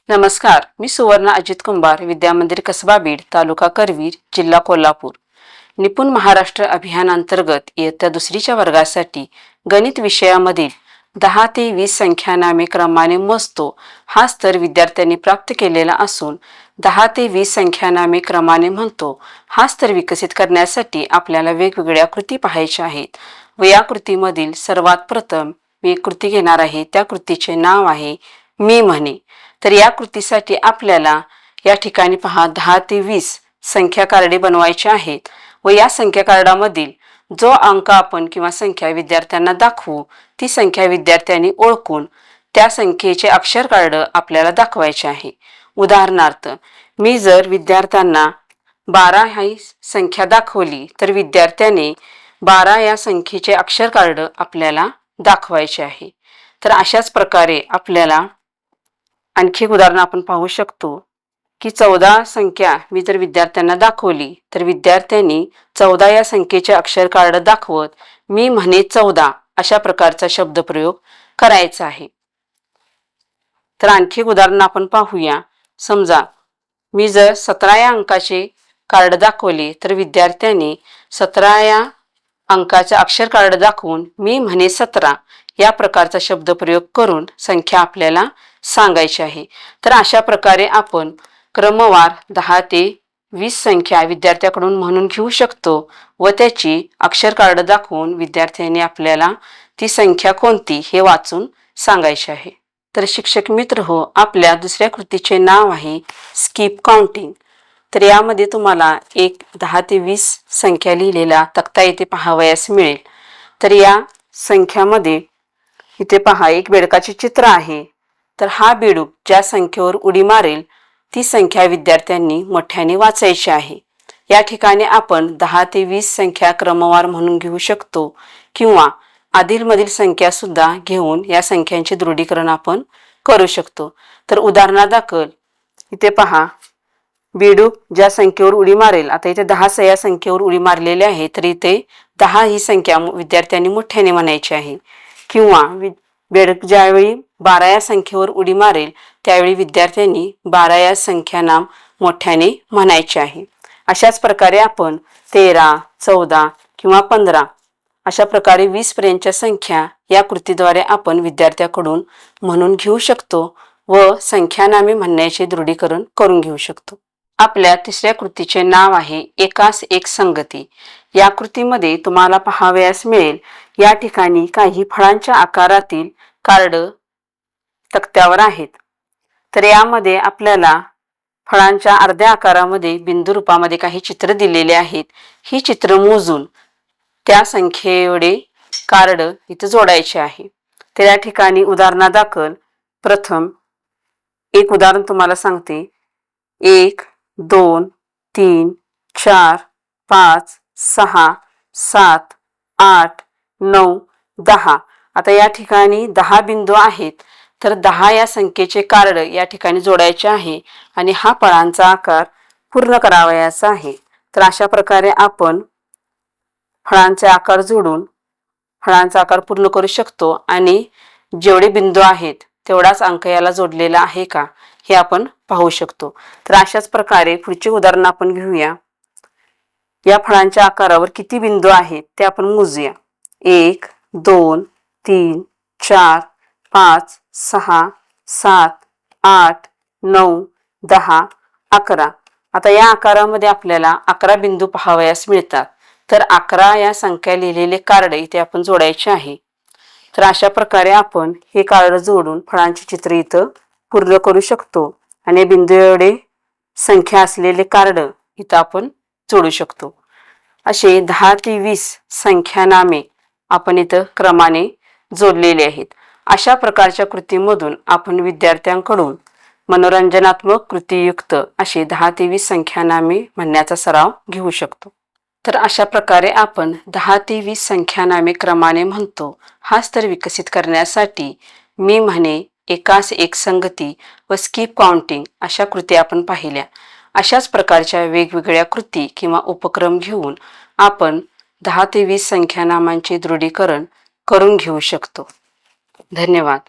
नमस्कार, मी सुवर्णा अजित कुंभार, विद्यामंदिर कसबा बीड, तालुका करवीर, जिल्हा कोल्हापूर. निपुण महाराष्ट्र अभियानांतर्गत इयत्ता दुसरीच्या वर्गासाठी गणित विषयामधील 10 ते 20 संख्यानामे क्रमाने मोजतो हा स्तर विद्यार्थ्यांनी प्राप्त केलेला असून 10 ते 20 संख्यानामे क्रमाने म्हणतो हा स्तर विकसित करण्यासाठी आपल्याला वेगवेगळ्या कृती पाहायच्या आहेत व या कृतीमधील सर्वात प्रथम मी एक कृती घेणार आहे. त्या कृतीचे नाव आहे मी म्हणे. तर या कृतीसाठी आपल्याला या ठिकाणी पहा 10 ते 20 संख्या कार्डे बनवायची आहेत व या संख्या कार्डामधील जो अंक आपण किंवा संख्या विद्यार्थ्यांना दाखवू ती संख्या विद्यार्थ्यांनी ओळखून त्या संख्येचे अक्षर कार्ड आपल्याला दाखवायचे आहे. उदाहरणार्थ मी जर विद्यार्थ्यांना 12 ही संख्या दाखवली तर विद्यार्थ्याने 12 या संख्येचे अक्षर कार्ड आपल्याला दाखवायचे आहे. तर अशाच प्रकारे आपल्याला आणखी एक उदाहरण आपण पाहू शकतो की 14 संख्या मी जर विद्यार्थ्यांना दाखवली तर विद्यार्थ्यांनी 14 या संख्येचे अक्षर कार्ड दाखवत मी म्हणे 14 अशा प्रकारचा शब्दप्रयोग करायचा आहे. तर आणखी एक उदाहरण आपण पाहूया. समजा मी जर 17 या अंकाचे कार्ड दाखवले तर विद्यार्थ्यांनी 17 या अंकाचे अक्षर कार्ड दाखवून मी म्हणे 17 या प्रकारचा शब्दप्रयोग करून संख्या आपल्याला सांगायची आहे. तर अशा प्रकारे आपण क्रमवार 10 ते 20 संख्या विद्यार्थ्याकडून म्हणून घेऊ शकतो व त्याची अक्षर कार्ड दाखवून विद्यार्थ्यांनी आपल्याला ती संख्या कोणती हे वाचून सांगायचे आहे. तर शिक्षक मित्र हो, आपल्या दुसऱ्या कृतीचे नाव आहे स्किप काउंटिंग. तर यामध्ये तुम्हाला एक 10 ते 20 संख्या लिहिलेला तक्ता इथे पाहावयास मिळेल. तर या संख्यामध्ये इथे पहा एक बेडकाचे चित्र आहे. तर हा बेडूक ज्या संख्येवर उडी मारेल ती संख्या विद्यार्थ्यांनी मोठ्याने वाचायची आहे. या ठिकाणी आपण 10 ते 20 संख्या क्रमवार म्हणून घेऊ शकतो किंवा आधीलमधील संख्या सुद्धा घेऊन या संख्यांचे दृढीकरण आपण करू शकतो. तर उदाहरणादाखल इथे पहा बेडूक ज्या संख्येवर उडी मारेल, आता इथे 10 या संख्येवर उडी मारलेली आहे तर इथे 10 ही संख्या विद्यार्थ्यांनी मोठ्याने म्हणायची आहे. किंवा बेडूक ज्यावेळी 12 या संख्येवर उडी मारेल त्यावेळी विद्यार्थ्यांनी 12 या संख्या नाम मोठ्याने म्हणायचे आहे. अशाच प्रकारे आपण 13, 14 किंवा 15 अशा प्रकारे 20 पर्यंतच्या संख्या या कृतीद्वारे आपण विद्यार्थ्याकडून म्हणून घेऊ शकतो व संख्यानामे म्हणण्याचे दृढीकरण करून घेऊ शकतो. आपल्या तिसऱ्या कृतीचे नाव आहे एकास एक संगती. या कृतीमध्ये तुम्हाला पाहावयास मिळेल या ठिकाणी काही फळांच्या आकारातील कार्ड तक्त्यावर आहेत. तर यामध्ये आपल्याला फळांच्या अर्ध्या आकारामध्ये बिंदू रूपामध्ये काही चित्र दिलेले आहेत. ही चित्र मोजून त्या संख्येएवढे कार्ड इथे जोडायचे आहे. तर या ठिकाणी उदाहरणादाखल प्रथम एक उदाहरण तुम्हाला सांगते. 1, 2, 3, 4, 5, 6, 7, 8, 9, 10. आता या ठिकाणी 10 बिंदू आहेत. तर 10 या संख्येचे कार्ड या ठिकाणी जोडायचे आहे आणि हा फळांचा आकार पूर्ण करावयाचा आहे. तर अशा प्रकारे आपण फळांचे आकार जोडून फळांचा आकार पूर्ण करू शकतो आणि जेवढे बिंदू आहेत तेवढाच अंक याला जोडलेला आहे का हे आपण पाहू शकतो. तर अशाच प्रकारे पुढचे उदाहरण आपण घेऊया. या फळांच्या आकारावर किती बिंदू आहेत ते आपण मोजूया. 1, 2, 3, 4, 5, 6, 7, 8, 9, 10, 11. आता या आकारामध्ये आपल्याला 11 बिंदू पाहावयास मिळतात. तर 11 या संख्या लिहिलेले कार्ड इथे आपण जोडायचे आहे. तर अशा प्रकारे आपण हे कार्ड जोडून फळांचे चित्र इथं पूर्ण करू शकतो आणि बिंदू एवढे संख्या असलेले कार्ड इथं आपण जोडू शकतो. असे 10 ते 20 संख्यानामे आपण इथं क्रमाने जोडलेले आहेत. अशा प्रकारच्या कृतीमधून आपण विद्यार्थ्यांकडून मनोरंजनात्मक कृतीयुक्त असे 10 ते 20 संख्यानामे म्हणण्याचा सराव घेऊ शकतो. तर अशा प्रकारे आपण 10 ते 20 संख्यानामे क्रमाने म्हणतो हा स्तर विकसित करण्यासाठी मी म्हणे, एकास एक संगती व स्किप काउंटिंग अशा कृती आपण पाहिल्या. अशाच प्रकारच्या वेगवेगळ्या कृती किंवा उपक्रम घेऊन आपण 10 ते 20 संख्यानामांचे दृढीकरण करून घेऊ शकतो. धन्यवाद.